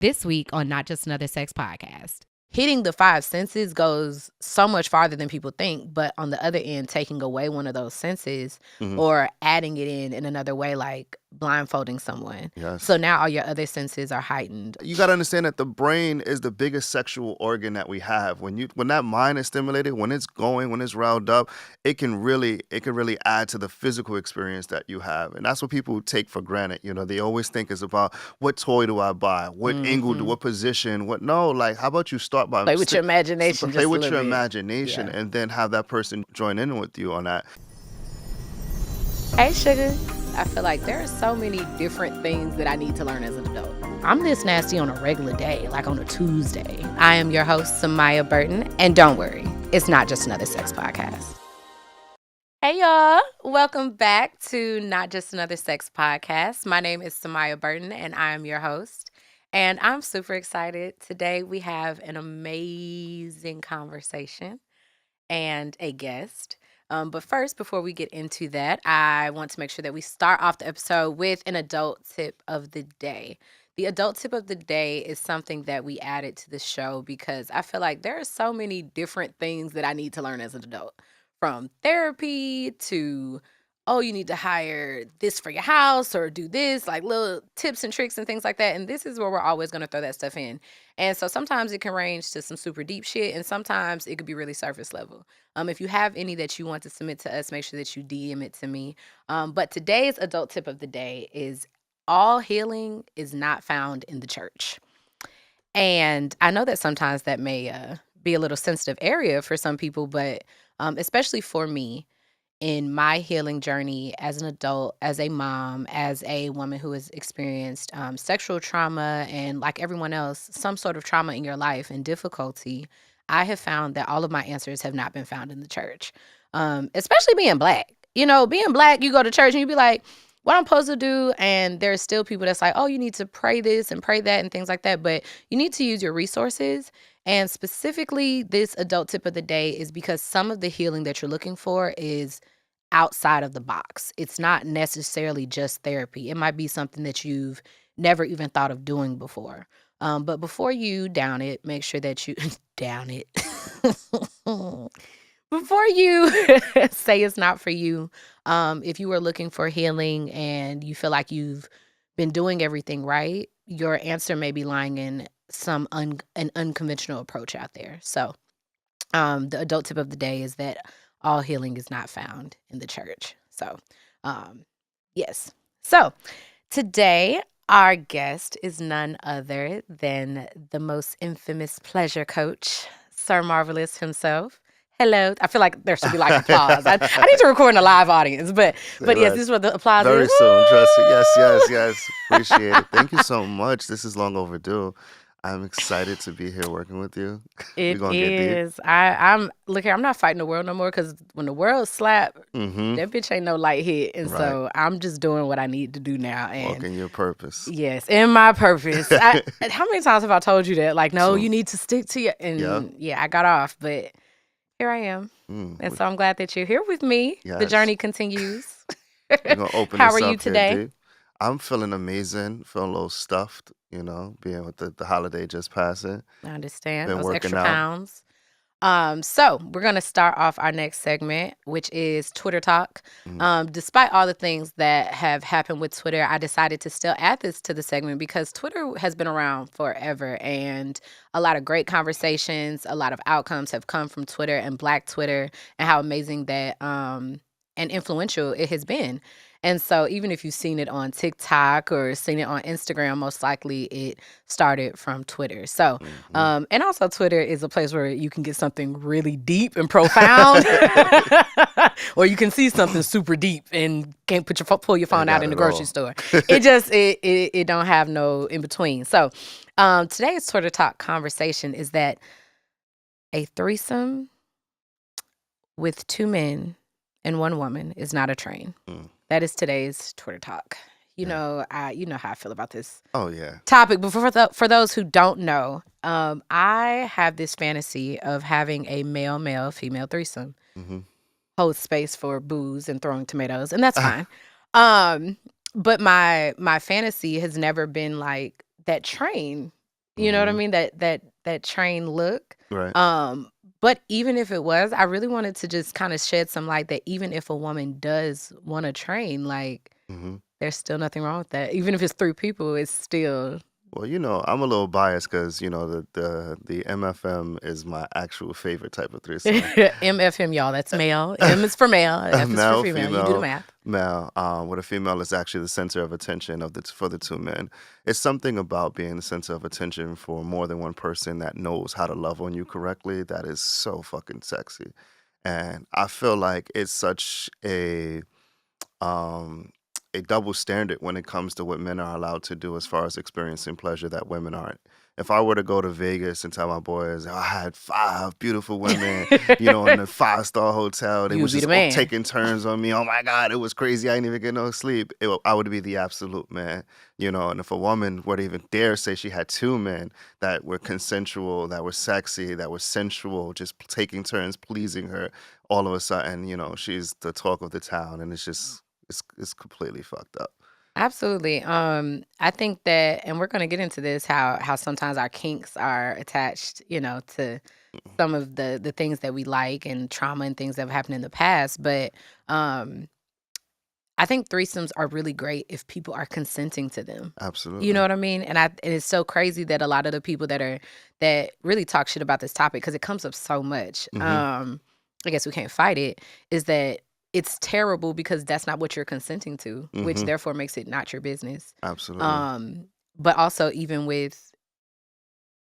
This week on Not Just Another Sex Podcast. Hitting the five senses goes so much farther than people think, but on the other end, taking away one of those senses Mhm. or adding it in another way, like blindfolding someone. Yes. So now all your other senses are heightened. You got to understand that the brain is the biggest sexual organ that we have. When that mind is stimulated, when it's going, when it's riled up, it can really add to the physical experience that you have. And that's what people take for granted. You know, they always think it's about what toy do I buy, what angle, what position, what no, like how about you start by Play with your imagination just play a with little your bit. imagination Yeah. and then have that person join in with you on that. Hey, sugar. I feel like there are so many different things that I need to learn as an adult. I'm this nasty on a regular day, like on a Tuesday. I am your host, Samaya Burton, and don't worry, it's not just another sex podcast. Hey, y'all. Welcome back to Not Just Another Sex Podcast. My name is Samaya Burton, and I am your host. And I'm super excited. Today, we have an amazing conversation and a guest. But first, before we get into that, I want to make sure that we start off the episode with an adult tip of the day. The adult tip of the day is something that we added to the show because I feel like there are so many different things that I need to learn as an adult, from therapy to, oh, you need to hire this for your house or do this, like little tips and tricks and things like that. And this is where we're always going to throw that stuff in. And so sometimes it can range to some super deep shit, and sometimes it could be really surface level. If you have any that you want to submit to us, make sure that you DM it to me. But today's adult tip of the day is all healing is not found in the church. And I know that sometimes that may be a little sensitive area for some people, but especially for me, in my healing journey as an adult, as a mom, as a woman who has experienced sexual trauma and, like everyone else, some sort of trauma in your life and difficulty, I have found that all of my answers have not been found in the church, especially being Black. You know, being Black, you go to church and you be like, what I'm supposed to do? And there's still people that's like, oh, you need to pray this and pray that and things like that. But you need to use your resources. And specifically, this adult tip of the day is because some of the healing that you're looking for is outside of the box. It's not necessarily just therapy. It might be something that you've never even thought of doing before. But before you down it, make sure that you down it. Before you say it's not for you, if you are looking for healing and you feel like you've been doing everything right, your answer may be lying in an unconventional approach out there. So the adult tip of the day is that all healing is not found in the church. So, yes. So, today, our guest is none other than the most infamous pleasure coach, Sir Marvelous himself. Hello. I feel like there should be like applause. I need to record in a live audience, but yes, this is what the applause Very is. soon, trust me. Yes. Appreciate it. Thank you so much. This is long overdue. I'm excited to be here working with you. It gonna get deep. is. Look here, I'm not fighting the world no more because when the world slap, Mm-hmm. that bitch ain't no light hit. And Right. so I'm just doing what I need to do now. And Walking your purpose. yes, in my purpose. How many times have I told you that? Like, no, So- you need to stick to your. And Yeah. I got off, but here I am. And so I'm glad that you're here with me. The Yes. journey continues. We're gonna open How this are you up today? here, D. I'm feeling amazing. Feeling a little stuffed, being with the holiday just passing. I understand. Been Those working extra out. pounds. So we're going to start off our next segment, which is Twitter Talk. Despite all the things that have happened with Twitter, I decided to still add this to the segment because Twitter has been around forever and a lot of great conversations, a lot of outcomes have come from Twitter and Black Twitter and how amazing that and influential it has been. And so even if you've seen it on TikTok or seen it on Instagram, most likely it started from Twitter. So, and also Twitter is a place where you can get something really deep and profound, or you can see something super deep and can't pull your phone Ain't out got in the it grocery all. store. It don't have no in between. So, today's Twitter Talk conversation is that a threesome with two men and one woman is not a train. That is today's Twitter Talk. You know how I feel about this Oh yeah. topic. But for those who don't know, I have this fantasy of having a male, female threesome. Mm-hmm. Hold space for booze and throwing tomatoes, and that's fine. But my fantasy has never been like that train You know what I mean? That trained look. Right. But even if it was, I really wanted to just kind of shed some light that even if a woman does want to train, like Hmm. there's still nothing wrong with that. Even if it's 3 people, it's still Well, I'm a little biased because the MFM is my actual favorite type of threesome. MFM, y'all. That's male. M is for male. F is for Male, female. You do the female, math. male. Where the female is actually the center of attention for the two men. It's something about being the center of attention for more than one person that knows how to love on you correctly that is so fucking sexy, and I feel like it's such um, a double standard when it comes to what men are allowed to do as far as experiencing pleasure that women aren't. If I were to go to Vegas and tell my boys, "Oh, I had 5 beautiful women, in a 5-star hotel, they You would was be just the all man. taking turns on me. Oh my God, it was crazy. I didn't even get no sleep. I would be the absolute man, And if a woman were to even dare say she had 2 men that were consensual, that were sexy, that were sensual, just taking turns pleasing her, all of a sudden, she's the talk of the town, and it's completely fucked up. Absolutely. I think that, and we're going to get into this, how sometimes our kinks are attached, to some of the things that we like and trauma and things that have happened in the past. But um, I think threesomes are really great if people are consenting to them. You know Absolutely. what I mean? And it's so crazy that a lot of the people that really talk shit about this topic, because it comes up so much. Hmm. I guess we can't fight it. Is that it's terrible because that's not what you're consenting to, which Hmm. therefore makes it not your business. Absolutely. But also, even with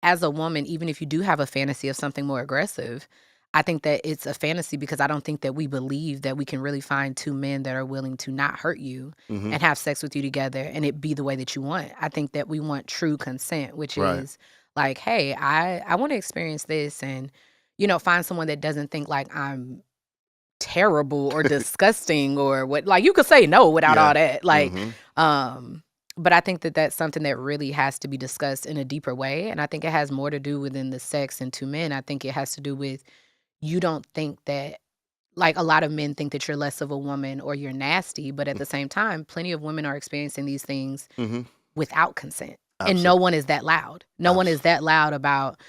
as a woman, even if you do have a fantasy of something more aggressive, I think that it's a fantasy because I don't think that we believe that we can really find 2 men that are willing to not hurt you Hmm. and have sex with you together and it be the way that you want. I think that we want true consent, which Right. is like, hey, I want to experience this, and find someone that doesn't think like I'm terrible or disgusting or what, like you could say no without Yeah. all that. Like, Hmm. um, but I think that that's something that really has to be discussed in a deeper way. And I think it has more to do within the sex and 2 men. I think it has to do with you don't think that, like, a lot of men think that you're less of a woman or you're nasty, but at the same time, plenty of women are experiencing these things Hmm. without consent. And no Absolutely. one is that loud. No one is that loud about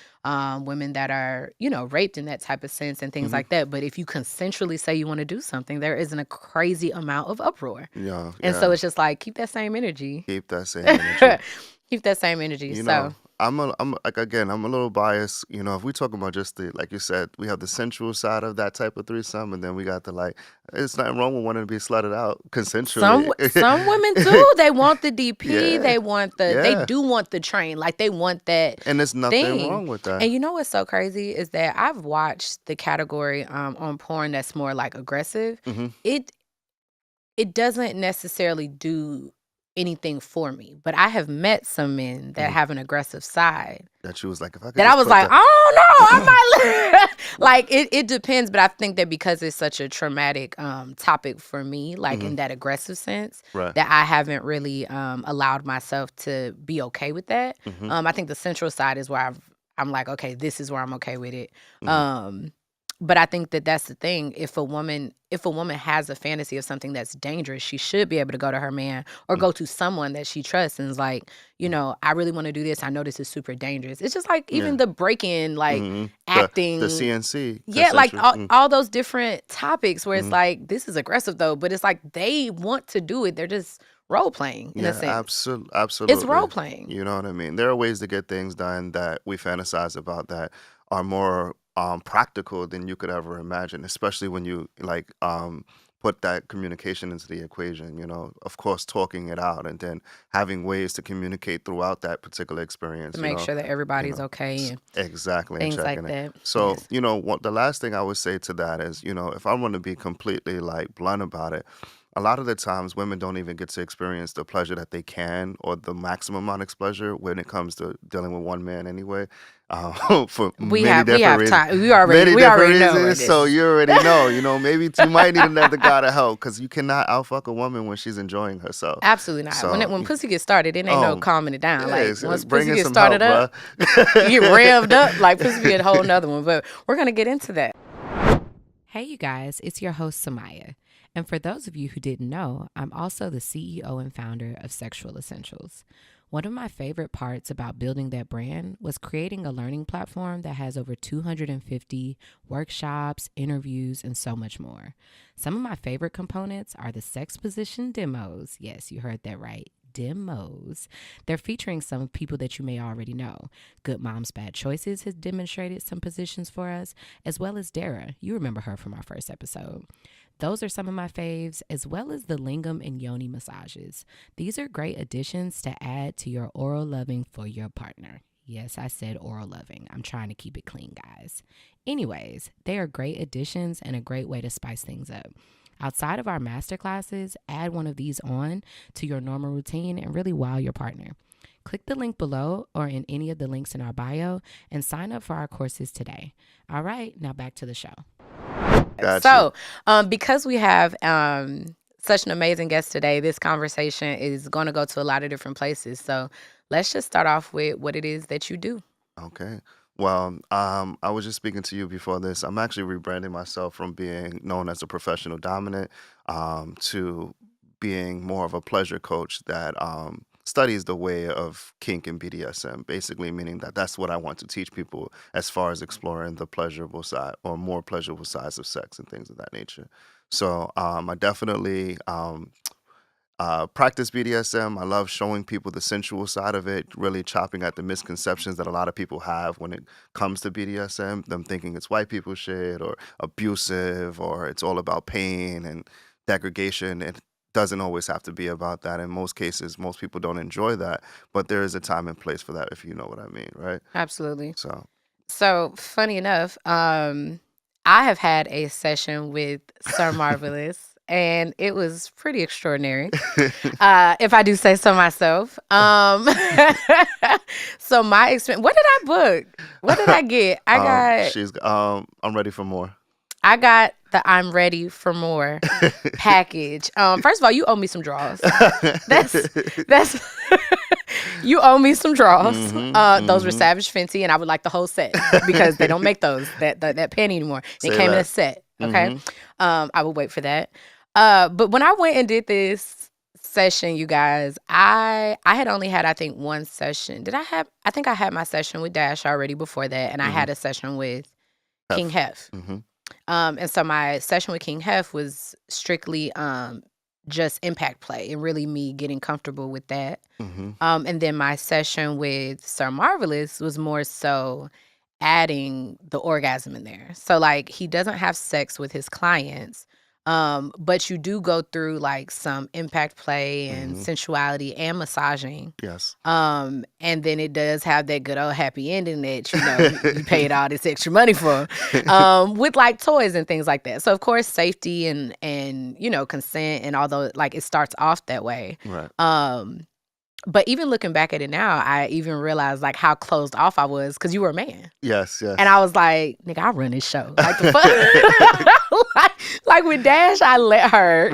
women that are, raped in that type of sense and things Hmm. like that. But if you consensually say you want to do something, there isn't a crazy amount of uproar. Yeah. And so Yeah. it's just like, keep that same energy. Keep that same energy. Keep that same energy. You So know, I'm like again, I'm a little biased. If we talk about just like you said, we have the sensual side of that type of threesome, and then we got the like. It's nothing wrong with wanting to be slutted out consensually. some women do. They want the DP. Yeah, They yeah, do want the train. Like they want that and there's nothing thing. wrong with that. And you know what's so crazy is that I've watched the category on porn that's more like aggressive. Hmm. It it doesn't necessarily do anything for me, but I have met some men that Hmm. have an aggressive side That you was like, if I could that I just was put like, the. oh no, I might like it depends, but I think that because it's such a traumatic topic for me, like Hmm. in that aggressive sense, Right. that I haven't really allowed myself to be okay with that. Hmm. I think the central side is where I'm like, okay, this is where I'm okay with it. Hmm. Um but I think that that's the thing. If a woman has a fantasy of something that's dangerous, she should be able to go to her man or go to someone that she trusts and is like, I really want to do this. I know this is super dangerous. It's just like even Yeah. the break-in, like Hmm. The acting. CNC Yeah, like consensual. all those different topics where it's Hmm. like, this is aggressive though, but it's like they want to do it. They're just role playing in a Yeah, sense. It's absolutely. role playing. You know what I mean? There are ways to get things done that we fantasize about that are more practical than you could ever imagine, especially when you like put that communication into the equation, of course, talking it out and then having ways to communicate throughout that particular experience, To make sure that everybody's okay and exactly, and things like checking it. that. So, Yes. what the last thing I would say to that is, if I want to be completely like blunt about it, a lot of the times women don't even get to experience the pleasure that they can or the maximum amount of pleasure when it comes to dealing with one man anyway, for We many have we different have reasons. time. We already Many we different already know where reasons. this So is. you already know, maybe you might need another guy to help because you cannot outfuck a woman when she's enjoying herself. Absolutely not. When So, when pussy gets started, it ain't no um, calming it down. yeah, Like once bring pussy in gets some help, started up, bruh. you get revved up. Like pussy be a whole nother one. But we're gonna get into that. Hey, you guys, it's your host Samaya, and for those of you who didn't know, I'm also the CEO and founder of Sexual Essentials. One of my favorite parts about building that brand was creating a learning platform that has over 250 workshops, interviews, and so much more. Some of my favorite components are the sex position demos. Yes, you heard that right. Demos. They're featuring some people that you may already know. Good Moms Bad Choices has demonstrated some positions for us, as well as Dara. You remember her from our first episode. Those are some of my faves, as well as the lingam and yoni massages. These are great additions to add to your oral loving for your partner. Yes, I said oral loving. I'm trying to keep it clean, guys. Anyways, they are great additions and a great way to spice things up. Outside of our masterclasses, add one of these on to your normal routine and really wow your partner. Click the link below or in any of the links in our bio and sign up for our courses today. All right, now back to the show. Gotcha. So, because we have such an amazing guest today, this conversation is going to go to a lot of different places. So let's just start off with what it is that you do. Okay. Well, I was just speaking to you before this. I'm actually rebranding myself from being known as a professional dominant to being more of a pleasure coach that studies the way of kink and BDSM, basically meaning that that's what I want to teach people as far as exploring the pleasurable side or more pleasurable sides of sex and things of that nature. So I definitely practice BDSM. I love showing people the sensual side of it, really chopping at the misconceptions that a lot of people have when it comes to BDSM, them thinking it's white people shit or abusive or it's all about pain and degradation. It doesn't always have to be about that. In most cases, most people don't enjoy that, but there is a time and place for that, if you know what I mean, right? Absolutely. So, funny enough, I have had a session with Sir Marvelous. And it was pretty extraordinary, if I do say so myself. So my experience. What did I book? What did I get? I'm ready for more. I got the I'm ready for more package. First of all, you owe me some draws. That's you owe me some draws. Those were Savage Fenty, and I would like the whole set because they don't make those that penny anymore. It came in a set. Okay, I would wait for that. But when I went and did this session, you guys, I had only had, I think, one session. I think I had my session with Dash already before that, and I had a session with King Hef. And so my session with King Hef was strictly just impact play and really me getting comfortable with that. And then my session with Sir Marvelous was more so adding the orgasm in there. So like he doesn't have sex with his clients. But you do go through like some impact play and sensuality and massaging. Yes. And then it does have that good old happy ending that, you paid all this extra money for, with like toys and things like that. So of course, safety and consent, and although like it starts off that way. Right. But even looking back at it now, I even realized like how closed off I was because you were a man. Yes. And I was like, nigga, I run this show. Like the fuck. like with Dash, I let her,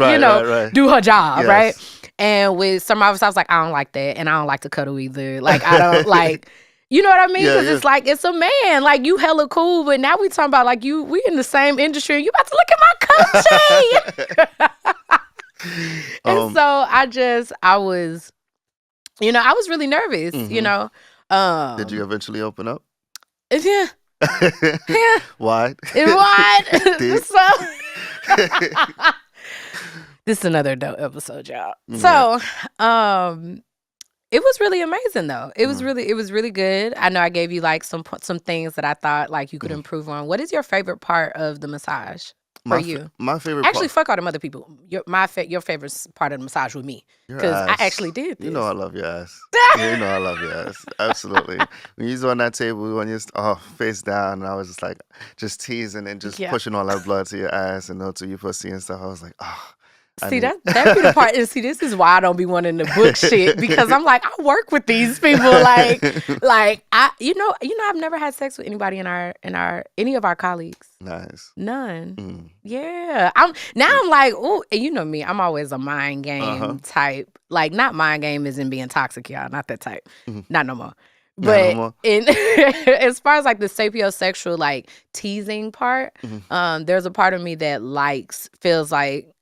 do her job, right? And with some of us, I was like, I don't like that, and I don't like to cuddle either. Like I don't like, you know what I mean? Because it's like it's a man. Like you hella cool, but now we talking about like we in the same industry, and you about to look at my coochie. And so I was. I was really nervous, Did you eventually open up? Yeah. Yeah. Wide? Wide. This is another dope episode, y'all. So, it was really amazing, though. It was really good. I know I gave you like some things that I thought like you could improve on. What is your favorite part of the massage? For you, my favorite. Actually, fuck all them other people. Your favorite part of the massage with me, because I actually did this. You know I love your ass. You know I love your ass. Absolutely. When you was on that table, when you face down, and I was just like, just teasing and just pushing all that blood to your ass and to your pussy and stuff. I was like, See, that be the part. And see, this is why I don't be wanting to book shit, because I'm like, I work with these people. Like I, I've never had sex with anybody in any of our colleagues. Nice. None. Yeah. I'm like, oh, you know me. I'm always a mind game type. Like, not mind game as in being toxic, y'all. Not that type. Not no more. But as far as like the sapiosexual like teasing part, there's a part of me that feels like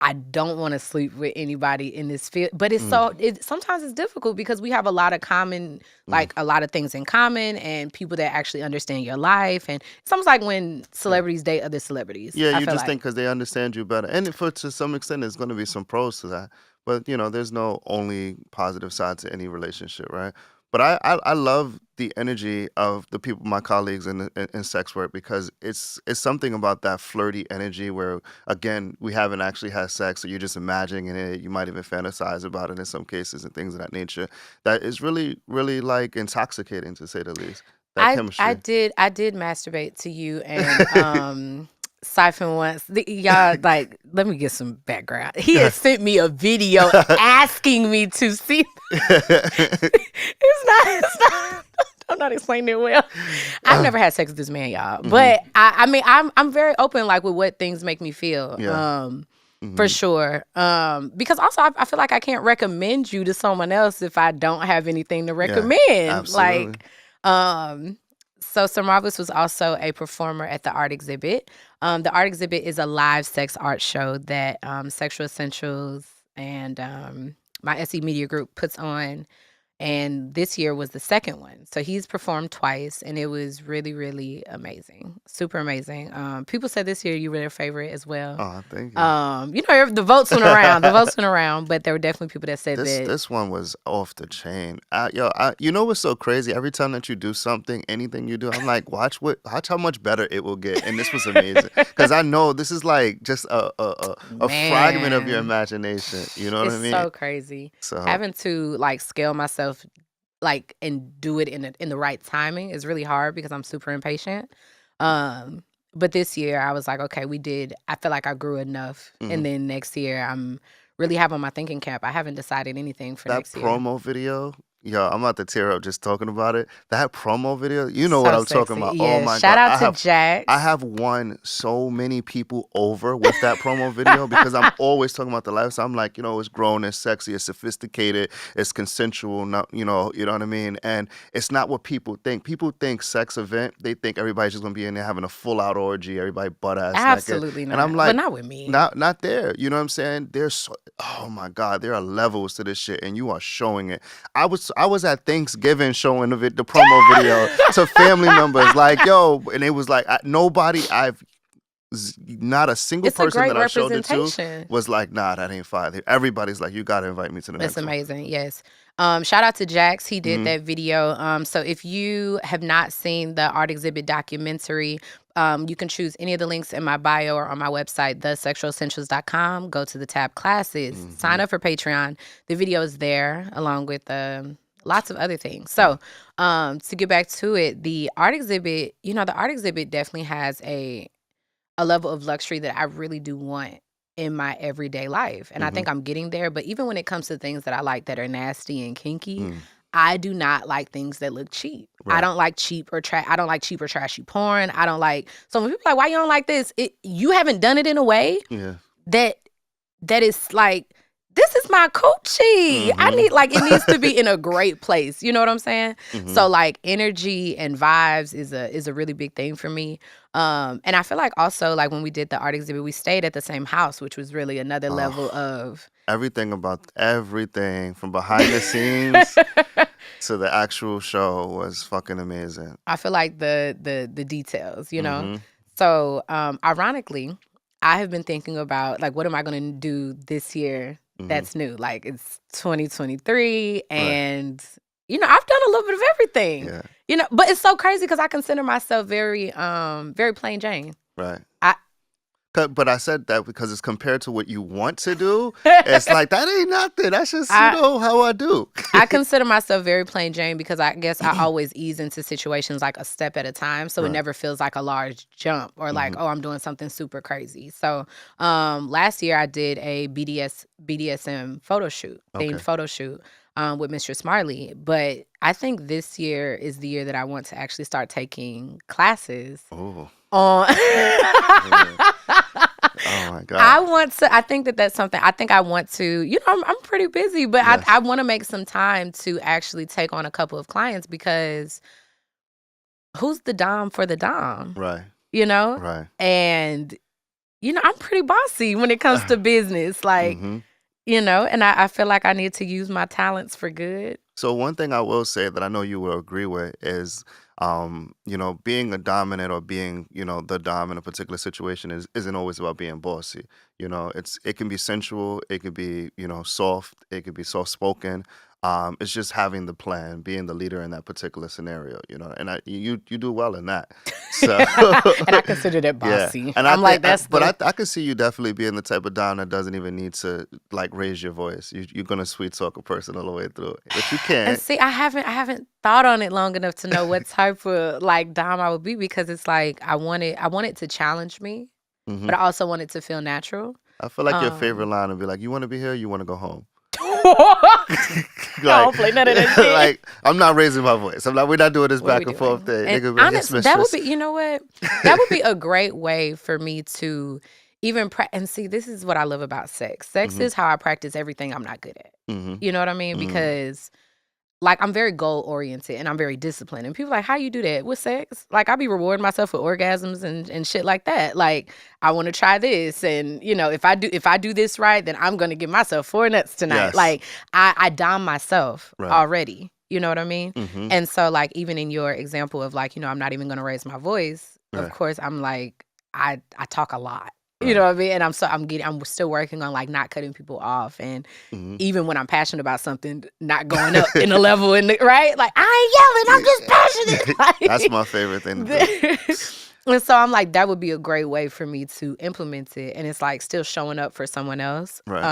I don't want to sleep with anybody in this field. But it's so sometimes it's difficult because we have a lot of common, Mm. a lot of things in common, and people that actually understand your life. And it's almost like when Yeah. celebrities date other celebrities. Yeah, I you feel just like think because they understand you better, and for to some extent, there's going to be some pros to that. But there's no only positive side to any relationship, right? But I love the energy of the people, my colleagues in sex work, because it's something about that flirty energy where again we haven't actually had sex, so you're just imagining it. You might even fantasize about it in some cases and things of that nature. That is really really like intoxicating to say the least. That I chemistry. did masturbate to you and Siphon once. Y'all, like, let me get some background. He had sent me a video asking me to see. It's not. I'm not explaining it well. I've never had sex with this man, y'all. But I mean, I'm very open, like, with what things make me feel. Yeah. For Hmm. sure. Because also I feel like I can't recommend you to someone else if I don't have anything to Yeah. recommend. Absolutely. Um, so Sir Marvelous was also a performer at the art exhibit. The art exhibit is a live sex art show that Sexual Essentials and my SE Media Group puts on. And this year was the second one. So he's performed twice, and it was really, really amazing. Super amazing. People said this year you were their favorite as well. Oh, thank you. The votes went around. The votes went around, but there were definitely people that said This that. this one was off the chain. You know what's so crazy? Every time that you do something, anything you do, I'm like, watch how much better it will get. And this was amazing because I know this is like just a fragment of your Man, imagination. You know what it's I mean? so crazy. So Having to like scale myself and do it in the right timing is really hard because I'm super impatient. But this year I was like, okay, I feel like I grew enough. And mhm. then next year I'm really having my thinking cap. I haven't decided anything for That next year. promo video, yo, I'm about to tear up just talking about it. That promo video, you know what So I'm talking sexy. about. Oh Yeah. my Shout God. out I to have I Jax. have won so many people over with that promo video because I'm always talking about the lifestyle. I'm like, it's grown, it's sexy, it's sophisticated, it's consensual, not, you know what I mean? And it's not what people think. People think sex event, they think everybody's just gonna be in there having a full out orgy, everybody butt ass naked. Absolutely And I'm not. Well, like, not with me. not there. You know what I'm saying? Oh my God, there are levels to this shit, and you are showing it. I was at Thanksgiving showing the promo video to family members, like yo, and it was like not a single It's a person great that I showed it to representation. was like, nah, that ain't fire. Everybody's like, you gotta invite me to the It's next one. amazing. Yes. Shout out to Jax. He did Hmm. that video. So if you have not seen the art exhibit documentary, you can choose any of the links in my bio or on my website, thesexualessentials.com. Go to the tab classes, Hmm. sign up for Patreon. The video is there along with lots of other things. So to get back to it, the art exhibit, the art exhibit definitely has a level of luxury that I really do want in my everyday life. And I Hmm. think I'm getting there. But even when it comes to things that I like that are nasty and kinky, Mm. I do not like things that look cheap. I Right. don't like cheap or I don't like cheap or trashy porn. I don't like so when people are like, why you don't like this? You haven't done it in a way Yeah. that is like, this is my coochie. Hmm. It needs to be in a great place. You know what I'm saying? Hmm. So like energy and vibes is a really big thing for me. And I feel like also like when we did the art exhibit, we stayed at the same house, which was really another level Oh, of everything from behind the scenes to the actual show was fucking amazing. I feel like the details. Hmm. So ironically, I have been thinking about like what am I gonna do this year Hmm. that's new? Like it's 2023 Right. and I've done a little bit of everything. Yeah. But it's so crazy because I consider myself very very plain Jane. Right. I But I said that because it's compared to what you want to do. It's like that ain't nothing. That's just I how I do. I consider myself very plain Jane because I guess I always ease into situations like a step at a time. So it Right. never feels like a large jump or like, Hmm. oh, I'm doing something super crazy. So last year I did a BDSM themed Okay. photo shoot with Mistress Marley. But I think this year is the year that I want to actually start taking classes Oh. on. Yeah. Oh my God. I think that's something, I think I want to, I'm pretty busy, but Yes. I want to make some time to actually take on a couple of clients because who's the dom for the dom, Right. you know? Right. And I'm pretty bossy when it comes to business. Like, hmm and I feel like I need to use my talents for good. So one thing I will say that I know you will agree with is, being a dominant or being, the dom in a particular situation isn't always about being bossy. It can be sensual, it could be, soft, it could be soft spoken. It's just having the plan, being the leader in that particular scenario, and you do well in that. So And I consider that yeah, bossy. and I'm like, that's but the. I could see you definitely being the type of dom that doesn't even need to like raise your voice. You're gonna sweet talk a person all the way through, but you And can't. see, I haven't thought on it long enough to know what type of like dom I would be, because it's like I want it to challenge me, hmm but I also want it to feel natural. I feel like your favorite Um, line would be like, "You want to be here? You want to go home?" I Like, don't play none of that shit. like I'm not raising my voice. I'm not. We're not doing this What are we back and forth doing? thing. And Nigga, be like, yes, honest, that would mistress. be, you know what? That would be a great way for me to even and see, this is what I love about sex. Sex hmm is how I practice everything I'm not good at. hmm You know what I mean? hmm Because like I'm very goal oriented and I'm very disciplined. And people are like, how you do that with sex? Like I be rewarding myself with orgasms and shit like that. Like I want to try this, and if I do this right, then I'm gonna give myself 4 nuts tonight. Yes. Like I dom myself Right. already. You know what I mean? hmm And so like even in your example of like, I'm not even gonna raise my voice, of Right. course I'm like I talk a lot. You know Right. what I mean? And I'm still working on like not cutting people off, and hmm even when I'm passionate about something, not going up in the level right? Like I ain't yelling, I'm just That's passionate. my favorite thing to do. Like and so I'm like, that would be a great way for me to implement it. And it's like still showing up for someone else. Right.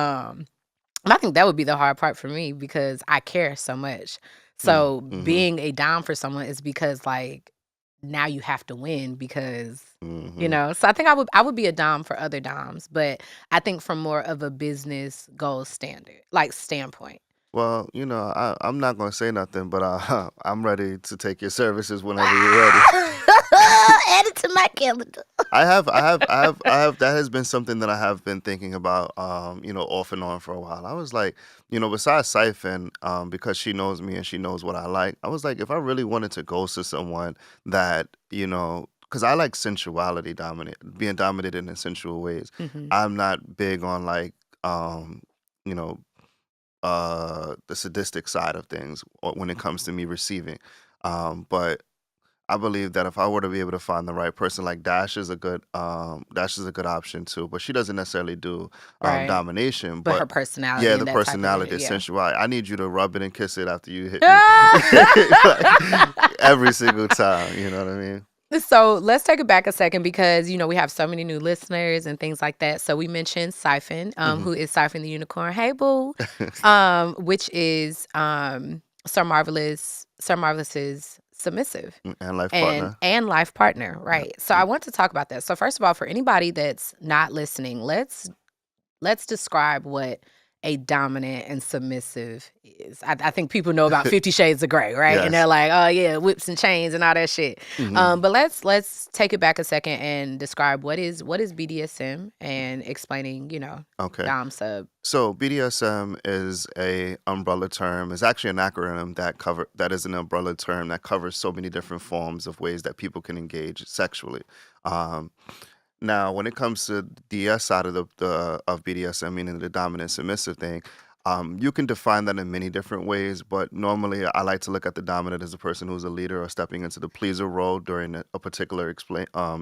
And I think that would be the hard part for me because I care so much. So Mm-hmm. being a dom for someone is because like now you have to win because Mm-hmm. so I think I would be a dom for other doms, but I think from more of a business goal standpoint. Well, I'm not gonna say nothing, but I'm ready to take your services whenever you're ready. Add it to my calendar. I have. That has been something that I have been thinking about, off and on for a while. I was like, besides Siphon, because she knows me and she knows what I like. I was like, if I really wanted to go to someone that, because I like sensuality, being dominated in sensual ways. Hmm. I'm not big on like, you know, the sadistic side of things when it comes to me receiving. But I believe that if I were to be able to find the right person, like Dash is a good option too. But she doesn't necessarily do Right. domination. But her But personality yeah, the and that type of personality, it, the yeah. sensuality. I need you to rub it and kiss it after you hit me, like, every single time. You know what I mean? So let's take it back a second because we have so many new listeners and things like that. So we mentioned Siphon, hmm who is Siphon the Unicorn. Hey boo, which is Sir Marvelous's submissive And life and partner. and life partner, Yeah. right? So I want to talk about that. So first of all, for anybody that's not listening, let's describe what a dominant and submissive is. I think people know about 50 Shades of Grey, right? And they're Yes. like, oh yeah, whips and chains and all that shit. hmm But let's take it back a second and describe what is BDSM and explaining, Okay. dom sub. So BDSM is a umbrella term. It's actually an acronym that is an umbrella term that covers so many different forms of ways that people can engage sexually. Um, Now, when it comes to the DS side of of BDSM, meaning the dominant submissive thing, you can define that in many different ways. But normally, I like to look at the dominant as a person who's a leader or stepping into the pleaser role during a particular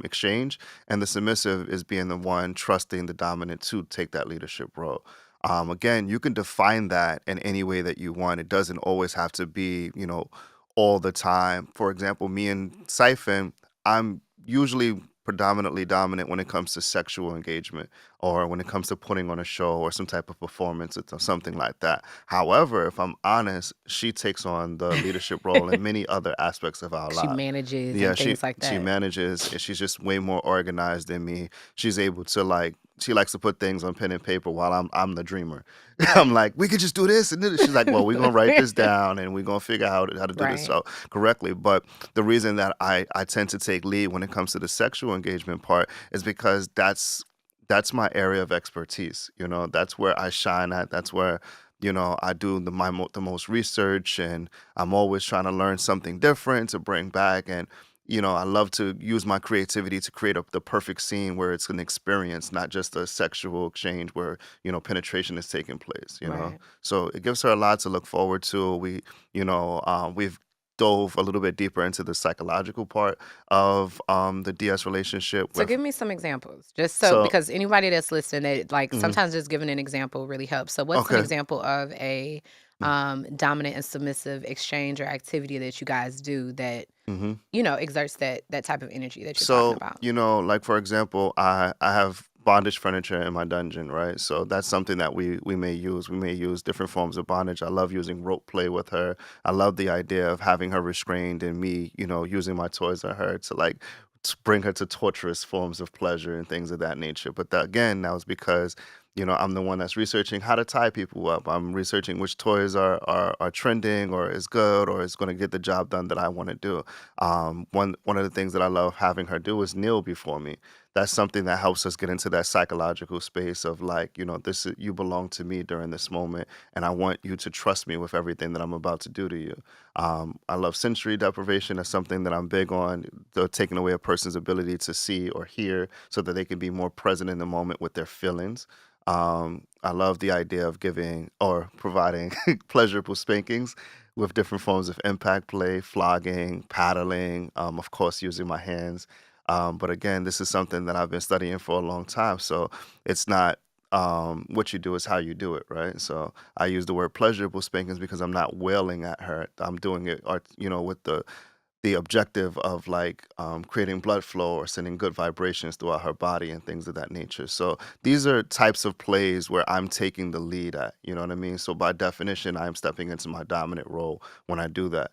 exchange, and the submissive is being the one trusting the dominant to take that leadership role. Again, you can define that in any way that you want. It doesn't always have to be, all the time. For example, me and Siphon, I'm usually predominantly dominant when it comes to sexual engagement or when it comes to putting on a show or some type of performance or something like that. However, if I'm honest, she takes on the leadership role in many other aspects of our She lives. manages Yeah, and she things like she that. manages and she's just way more organized than me. She's able to like she likes to put things on pen and paper while I'm the dreamer. I'm Right. like, we could just do this and then she's like, well, we're gonna write this down and we're gonna figure out how to do this Right. so correctly. But the reason that I tend to take lead when it comes to the sexual engagement part is because that's my area of expertise. That's where I shine at. That's where I do the most research, and I'm always trying to learn something different to bring back. And I love to use my creativity to create the perfect scene where it's an experience, not just a sexual exchange where, penetration is taking place. Right. So it gives her a lot to look forward to. We've dove a little bit deeper into the psychological part of the DS relationship So with, give me some examples, just so so, because anybody that's listening, like mhm, sometimes just giving an example really helps. So what's an okay. example of a dominant and submissive exchange or activity that you guys do that Mm-hmm. exerts that type of energy that you're talking So, about? like for example, I have bondage furniture in my dungeon, right? So that's something that we may use. We may use different forms of bondage. I love using rope play with her. I love the idea of having her restrained and me, using my toys on her to like bring her to torturous forms of pleasure and things of that nature. But again, that was because I'm the one that's researching how to tie people up. I'm researching which toys are trending or is good or is going to get the job done that I want to do. One of the things that I love having her do is kneel before me. That's something that helps us get into that psychological space of like, you belong to me during this moment, and I want you to trust me with everything that I'm about to do to you. I love sensory deprivation. That's something that I'm big on, taking away a person's ability to see or hear so that they can be more present in the moment with their feelings. I love the idea of giving or providing pleasurable spankings with different forms of impact play, flogging, paddling, of course, using my hands. But again, this is something that I've been studying for a long time. So it's not what you do, is how you do it, right? So I use the word pleasurable spankings because I'm not wailing at her. I'm doing it, with the objective of like creating blood flow or sending good vibrations throughout her body and things of that nature. So these are types of plays where I'm taking the lead at, you know what I mean? So by definition, I'm stepping into my dominant role when I do that.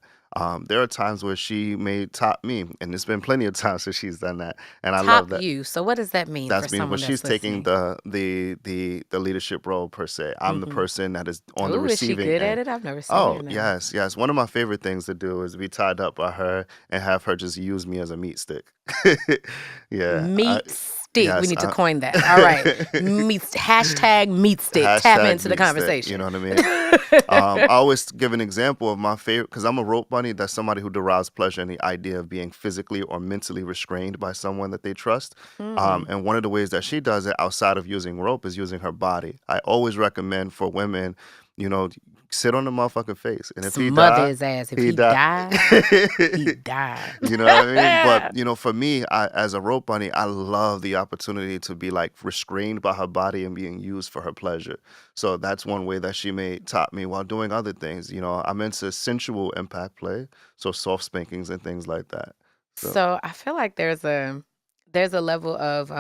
There are times where she may top me, and there's been plenty of times where she's done that, and I love Top that. you. So what does that mean for That's mean when someone she's that's taking listening? the leadership role per se. I'm the Mm-hmm. person that is on the Ooh, is she receiving good at end. it? I've never seen her Oh, in that way. yes, yes. One of my favorite things to do is be tied up by her and have her just use me as a meat stick. Yeah. Meat stick. We Yes. need to coin that. All right. Hashtag meat stick. Tap Hashtag into the meat stick. You conversation. know what I mean? I always give an example of my favorite because I'm a rope bunny. That's somebody who derives pleasure in the idea of being physically or mentally restrained by someone that they trust. Mm. And one of the ways that she does it outside of using rope is using her body. I always recommend for women, you know, sit on the motherfucking face, and if he Smother die, his ass. If he he die. died, he died. You know what I mean? But for me, as a rope bunny, I love the opportunity to be like restrained by her body and being used for her pleasure. So that's one way that she may top me while doing other things. I'm into sensual impact play, so soft spankings and things like that. So, So I feel like there's a level of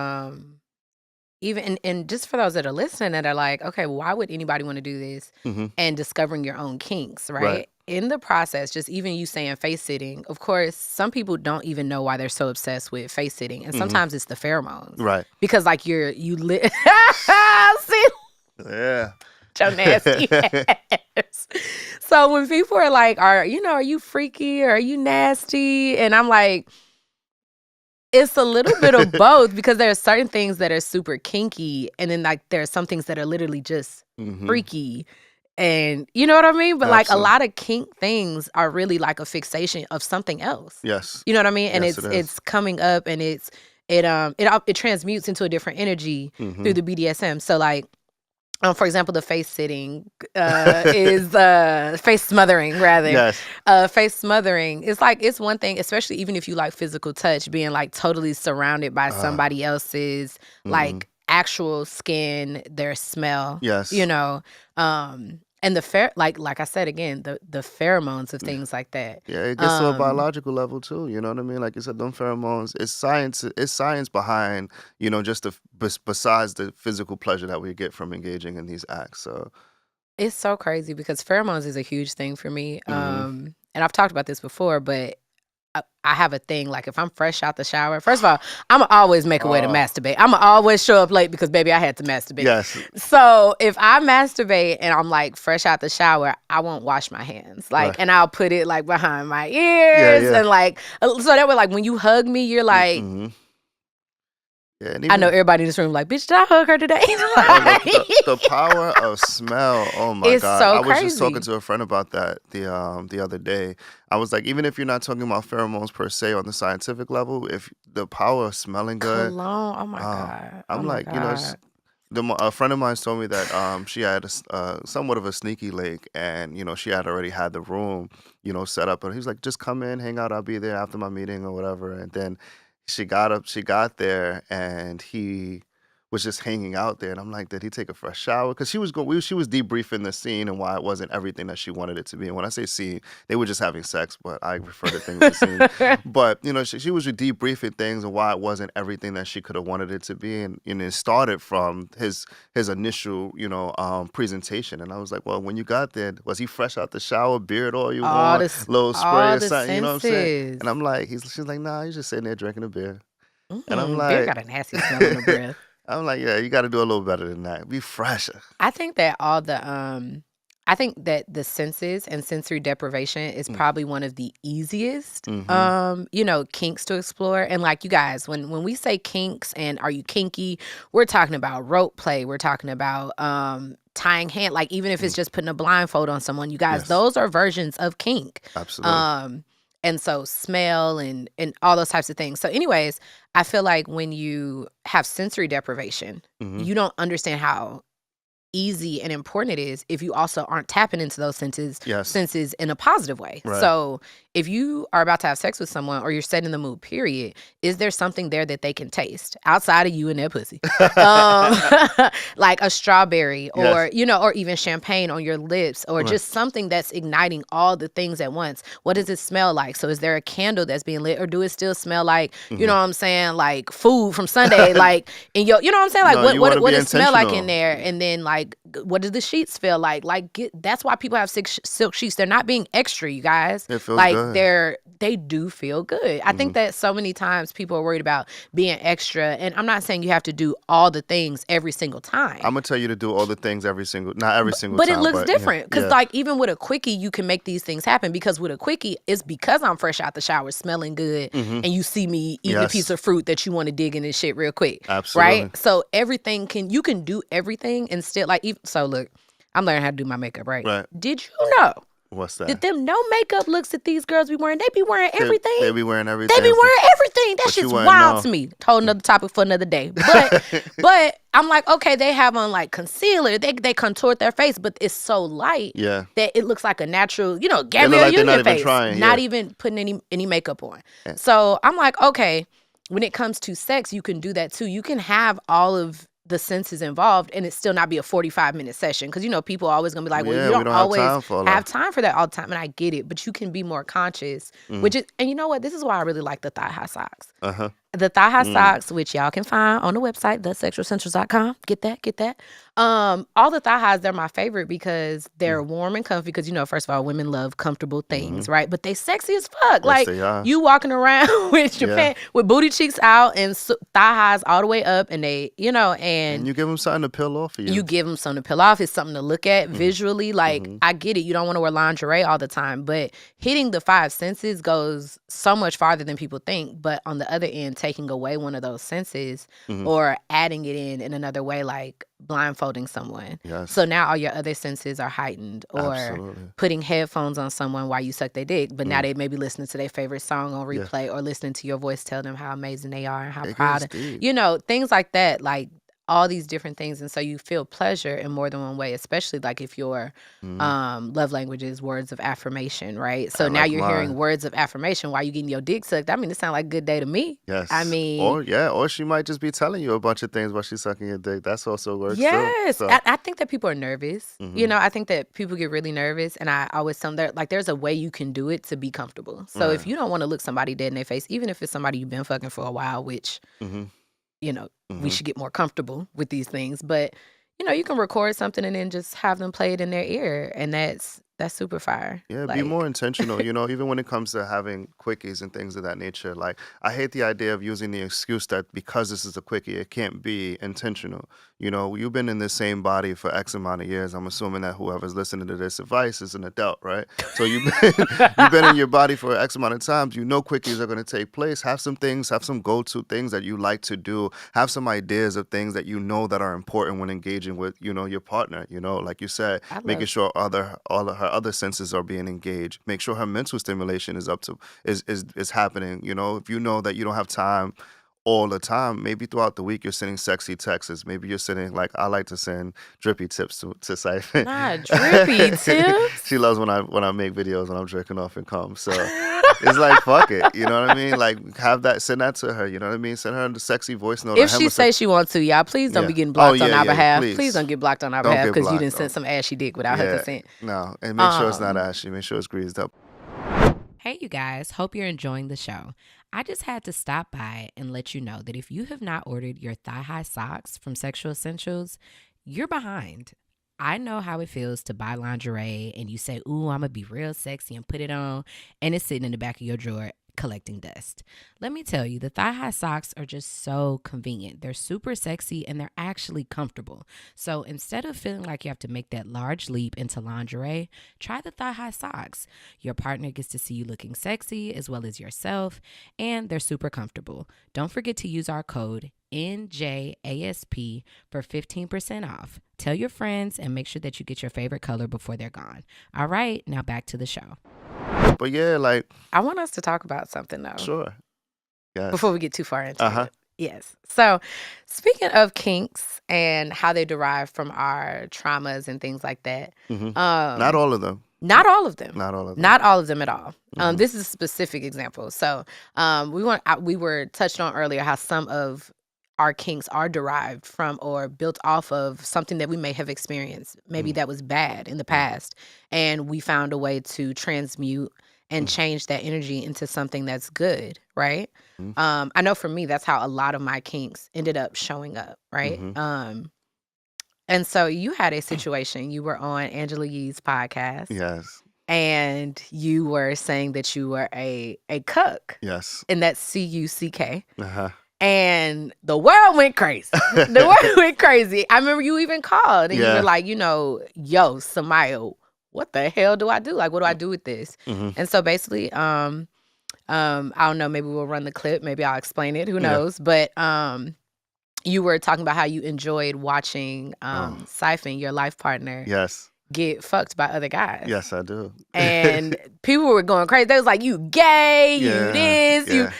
even and just for those that are listening that are like, okay, why would anybody want to do this? hmm And discovering your own kinks, right. right? In the process, just even you saying face sitting, of course, some people don't even know why they're so obsessed with face sitting. And hmm sometimes it's the pheromones. Right. Because like you see Yeah. your nasty ass. So when people are like, are you freaky or are you nasty? And I'm like, it's a little bit of both because there are certain things that are super kinky, and then like there are some things that are literally just hmm freaky. And you know what I mean? But like a Absolutely. lot of kink things are really like a fixation of something else. Yes. You know what I mean? And Yes, it's it is. it's coming up and it transmutes into a different energy hmm through the BDSM. So like for example, the face sitting is face smothering rather. Yes. Face smothering. It's like it's one thing, especially even if you like physical touch, being like totally surrounded by Uh, somebody else's hmm like actual skin, their smell, Yes. and like I said again, the pheromones of things like that. Yeah, it gets to a Um, biological level too. You know what I mean? Like you said, them pheromones. It's science. It's science behind. Just besides the physical pleasure that we get from engaging in these acts. So. it's so crazy because pheromones is a huge thing for me. hmm And I've talked about this before, but I have a thing like if I'm fresh out the shower. First of all, I'ma always make a way to Oh. masturbate. I'ma always show up late because baby, I had to masturbate. Yes. So if I masturbate and I'm like fresh out the shower, I won't wash my hands. Like, Right. and I'll put it like behind my Yeah. ears Yeah. and like so that way, like when you hug me, you're like hmm Yeah, and I know even everybody in this room like, bitch, did I hug her today? oh, Like, the power of smell. Oh my it's God. so I was just talking crazy. to a friend about that the other day. I was like, even if you're not talking about pheromones per se on the scientific level, if the power of smelling good, Cologne. Oh my uh, God. Oh I'm my like, God. a friend of mine told me that she had somewhat of a sneaky link, and she had already had the room set up, and he was like, just come in, hang out, I'll be there after my meeting or whatever. And then she got there, and he was just hanging out there, and I'm like, did he take a fresh shower? Because she was debriefing the scene and why it wasn't everything that she wanted it to be. And when I say scene, they were just having sex, but I refer to things as scenes. But she was debriefing things and why it wasn't everything that she could have wanted it to be, and it started from his initial presentation. And I was like, well, when you got there, was he fresh out the shower, beard oil all on, the s- little spray all or the something? You know what I'm saying? senses. And I'm like, she's like, nah, he's just sitting there drinking a beer. And I'm Beer like, got a nasty smell on the breath. I'm like, yeah, you got to do a little better than that. Be fresher. I think that I think that the senses and sensory deprivation is Mm. probably one of the easiest Mhm. kinks to explore. And like you guys, when we say kinks and are you kinky, we're talking about rope play, we're talking about tying hand, like even if it's Mm. just putting a blindfold on someone, you guys, Yes, those are versions of kink. absolutely. Um and so smell and all those types of things. So anyways, I feel like when you have sensory deprivation, Mhm. you don't understand how easy and important it is if you also aren't tapping into those Yes, senses in a positive way. right. So if you are about to have sex with someone or you're setting the mood, period, is there something there that they can taste outside of you and their pussy? Um, like a strawberry Yes, or, or even champagne on your lips or right. just something that's igniting all the things at once. What does it smell like? So is there a candle that's being lit or do it still smell like, you know Mhm. what I'm saying? Like food from Sunday, like in your, you know what I'm saying? Like No, you want to what be does it smell like in intentional. there? And then like, what do the sheets feel like? Like that's why people have silk sheets. They're not being extra, you guys. It feels Like good. they do feel good. I think Mhm. that so many times people are worried about being extra. And I'm not saying you have to do all the things every single time. I'm gonna tell you to do all the things not every single But it time, looks but yeah, different because, yeah. like, even with a quickie, you can make these things happen. Because with a quickie, it's because I'm fresh out the shower, smelling good, Mhm. and you see me eating a piece Yes, of fruit that you want to dig in this shit real quick, right? absolutely. So you can do everything and still like. So look, I'm learning how to do my makeup, right? Right. Did you know What's that that? them no makeup looks that these girls be wearing? They be wearing They everything. be wearing They be everything, wearing everything. That but you shit's wouldn't wild know. to me. Whole another topic for another day. But I'm like, okay, they have on like concealer. They contort their face, but it's so light Yeah, that it looks like a natural, they look Gabrielle like they're not Union even face. trying. Not Yeah. even putting any makeup on. Eh, So I'm like, okay, when it comes to sex, you can do that too. You can have all of the senses involved and it still not be a 45-minute session. Because people are always gonna be like, well, you Yeah, we don't don't have always time for all have that. time for that all the time. And I get it, but you can be more conscious, Mhm. which is, and you know what? This is why I really like the thigh high socks. Uh huh. The thigh high Mm. socks, which y'all can find on the website, thesexualcentrals.com. Get that. All the thigh highs, they're my favorite because they're Mm. warm and comfy. Because first of all, women love comfortable things, Mhm. right? But they sexy as fuck. Yes, Like they are. you walking around with your Yeah, with booty cheeks out and thigh highs all the way up, and and and you give them something to peel off of you you. give them something to peel off. It's something to look at Mhm. visually. Like, Mhm. I get it. You don't want to wear lingerie all the time, but hitting the five senses goes so much farther than people think. But on the other end, taking away one of those senses Mhm. or adding it in another way, like blindfolding someone. So Yes, now all your other senses are heightened, or absolutely. putting headphones on someone while you suck their dick, but now Mm. they may be listening to their favorite song on Yeah, replay or listening to your voice tell them how amazing they are and how it proud gets deep. things like that, like all these different things. And so you feel pleasure in more than one way, especially like if your Mhm. love language is words of affirmation, right? I So now like you're hearing mine. words of affirmation while you getting your dick sucked. I mean, it sounds like a good day to me. I Yes. mean, Or yeah, or she might just be telling you a bunch of things while she's sucking your dick. That's also works too. yes. So, I think that people are nervous. mhm. I think that people get really nervous. And I always tell them that, like, there's a way you can do it to be comfortable. So Right. if you don't want to look somebody dead in their face, even if it's somebody you've been fucking for a while, which Mhm. we Mhm. should get more comfortable with these things. But you can record something and then just have them play it in their ear, and that's That's super fire. Yeah, be more Like, intentional, even when it comes to having quickies and things of that nature. Like, I hate the idea of using the excuse that because this is a quickie, it can't be intentional. You've been in this same body for X amount of years. I'm assuming that whoever's listening to this advice is an adult, right? So you've been in your body for X amount of times. Quickies are going to take place. Have some things, have some go-to things that you like to do. Have some ideas of things that that are important when engaging with, your partner. Like you said, I making love. sure all of her other senses are being engaged. Make sure her mental stimulation is happening. If you know that you don't have time all the time, maybe throughout the week you're sending sexy texts. Maybe you're sending, like, I like to send drippy tips to Siphon. Not drippy She tips. loves when I make videos when I'm jerking off and come. So it's like, fuck it, you know what I mean? Like, send that to her, you know what I mean? Send her the sexy voice note. If she say she wants to, y'all, please don't Yeah. be getting Oh, blocked on yeah, our yeah, behalf. Please please. don't get blocked on our Don't behalf get because you blocked. didn't send some ashy dick without her Yeah, consent. no, and make sure it's not Um, ashy. Make sure it's greased up. Hey, you guys. Hope you're enjoying the show. I just had to stop by and let you know that if you have not ordered your thigh-high socks from Sexual Essentials, you're behind. I know how it feels to buy lingerie and you say, ooh, I'm going to be real sexy and put it on, and it's sitting in the back of your drawer collecting dust. Let me tell you, the thigh-high socks are just so convenient. They're super sexy and they're actually comfortable. So instead of feeling like you have to make that large leap into lingerie, try the thigh-high socks. Your partner gets to see you looking sexy as well as yourself, and they're super comfortable. Don't forget to use our code NJASP for 15% off. Tell your friends and make sure that you get your favorite color before they're gone. All right, now back to the show. But yeah, like, I want us to talk about something though sure. Yes. before we get too far into Uh-huh. it. Yes. So, speaking of kinks and how they derive from our traumas and things like that, Not all of them. not all of them. Not all of them. Not all of them at all. Mhm. This is a specific example. So we were touched on earlier how some of our kinks are derived from or built off of something that we may have experienced, maybe Mm. that was bad in the past, and we found a way to transmute and change that energy into something that's good, right? Mhm. I know for me, that's how a lot of my kinks ended up showing up, right? Mhm. And so you had a situation. You were on Angela Yee's podcast, Yes. and you were saying that you were a cuck, Yes. and that's CUCK. Uh-huh. And the world went crazy. The world went crazy. I remember you even called and you Yeah. were like, yo, Samaya, what the hell do I do? Like, what do I do with this? Mhm. And so basically, I don't know, maybe we'll run the clip, maybe I'll explain it, who Yeah. knows? But you were talking about how you enjoyed watching Oh. Siphon, your life partner, Yes. get fucked by other guys. Yes, I do. And people were going crazy. They was like, you gay, you Yeah. this, you. Yeah.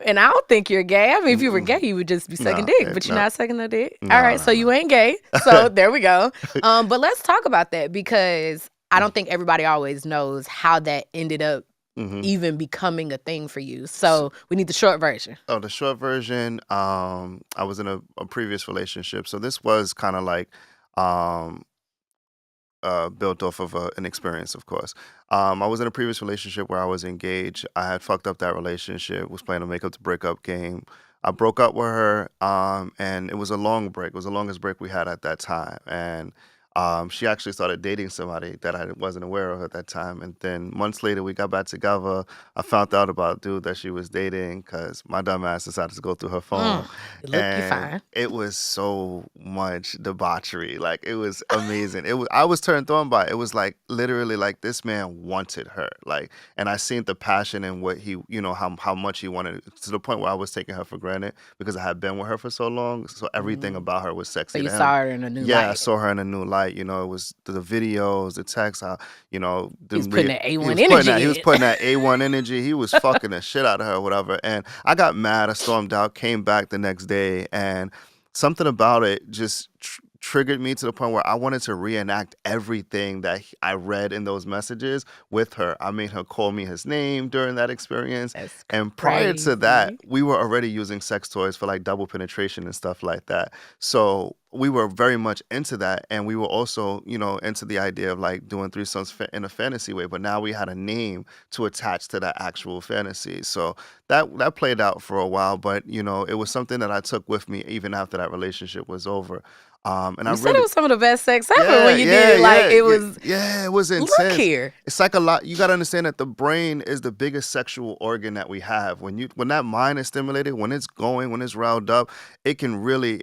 And I don't think you're gay. I mean, if you were Mm-mm. gay, you would just be sucking No, dick, but you're no. not sucking no dick. No, All right, no, so you no. ain't gay. So there we go. But let's talk about that because I don't think everybody always knows how that ended up Mhm. even becoming a thing for you. So we need the short version. Oh, the short version, I was in a previous relationship. So this was kind of like um built off of an experience, of course. I was in a previous relationship where I was engaged. I had fucked up that relationship, was playing a make up to break up game. I broke up with her, and it was a long break. It was the longest break we had at that time. And she actually started dating somebody that I wasn't aware of at that time. And then months later, we got back together. I found out about a dude that she was dating because my dumb ass decided to go through her phone. You look, you And fine. it was so much debauchery. Like, it was amazing. I was turned on by it. It was like literally like this man wanted her. Like, and I seen the passion and what he, how much he wanted it, to the point where I was taking her for granted because I had been with her for so long. So everything about her was sexy So you to him. saw her in a new Yeah, I light. saw her in a new light. It was the videos, the texts, how, He was putting that A1 he energy was in. putting that A1 energy. He was fucking the shit out of her, whatever. And I got mad. I stormed out, came back the next day, and something about it just triggered me to the point where I wanted to reenact everything that I read in those messages with her. I made her call me his name during that experience. That's And prior to that, crazy. we were already using sex toys for like double penetration and stuff like that. So we were very much into that, and we were also, into the idea of like doing threesomes in a fantasy way. But now we had a name to attach to that actual fantasy, so that played out for a while. But it was something that I took with me even after that relationship was over. And I You said it really, was some of the best sex ever yeah, when you yeah, did it. Like yeah, it yeah, was. yeah. It was Look intense. here. It's like a lot. You got to understand that the brain is the biggest sexual organ that we have. When that mind is stimulated, when it's going, when it's riled up, it can really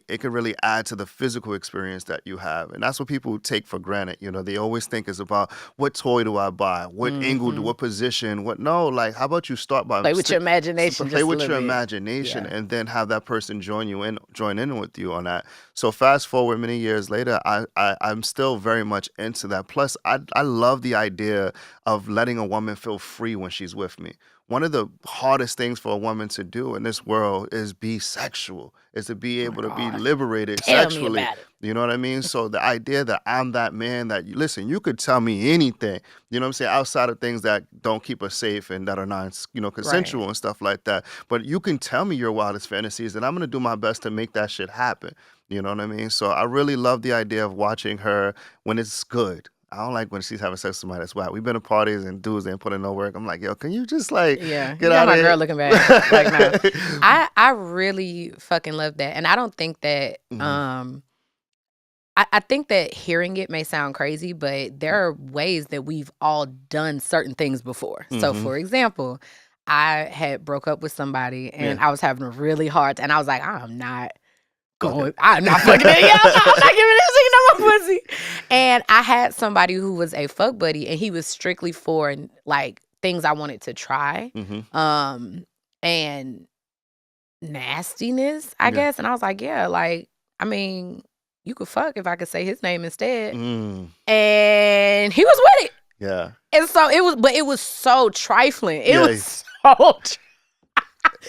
add to the physical experience that you have, and that's what people take for granted. They always think it's about what toy do I buy, what angle, Hmm. what position, what. No, like how about you start by Play with your imagination play just a with little your bit. imagination, Yeah. and then have that person join in with you on that. So fast forward many years later, I'm still very much into that. Plus, I love the idea of letting a woman feel free when she's with me. One of the hardest things for a woman to do in this world is be sexual, is to be Oh my able to be God. liberated Tell me sexually. about it. You know what I mean? So the idea that I'm that man that listen, you could tell me anything, you know what I'm saying, outside of things that don't keep us safe and that are non, Right. consensual and stuff like that. But you can tell me your wildest fantasies, and I'm gonna do my best to make that shit happen. You know what I mean? So I really love the idea of watching her when it's good. I don't like when she's having sex with somebody that's whack. We've been to parties and dudes ain't put in no work. I'm like, yo, can you just like Yeah. get You got out of my girl here? looking bad right now. I really fucking love that. And I don't think that Mhm. I think that hearing it may sound crazy, but there are ways that we've all done certain things before. So Mhm. for example, I had broke up with somebody and Yeah. I was having a really hard and I was like, I'm not Okay. I'm not fucking it. Yeah, I'm not giving this nigga no more pussy. And I had somebody who was a fuck buddy and he was strictly for like things I wanted to try. Mhm. Um and nastiness, I Yeah. guess. And I was like, yeah, like, I mean, you could fuck if I could say his name instead. Mm. And he was with it. Yeah. And so it was so trifling. It Yeah. was so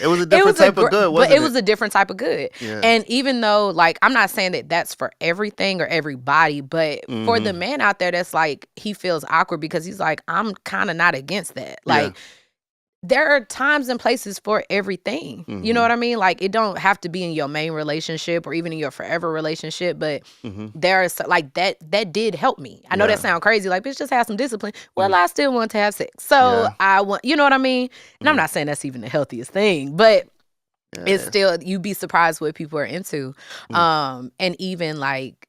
It was a it different was a type of good, but wasn't it it? was a different type of good. Yeah. And even though, like, I'm not saying that that's for everything or everybody, but for the Mhm. man out there that's like, he feels awkward because he's like, I'm kind of not against that. Yeah. Like, there are times and places for everything. You know Mhm. what I mean? Like, it don't have to be in your main relationship or even in your forever relationship, but Mhm. there is like that did help me. I know that Yeah. sounds crazy, like, bitch, just have some discipline. Well, Mm. I still want to have sex. So Yeah. I want, you know what I mean? And I'm Mhm. not saying that's even the healthiest thing, but it's Yeah. still, you'd be surprised what people are into. Mm. And even like,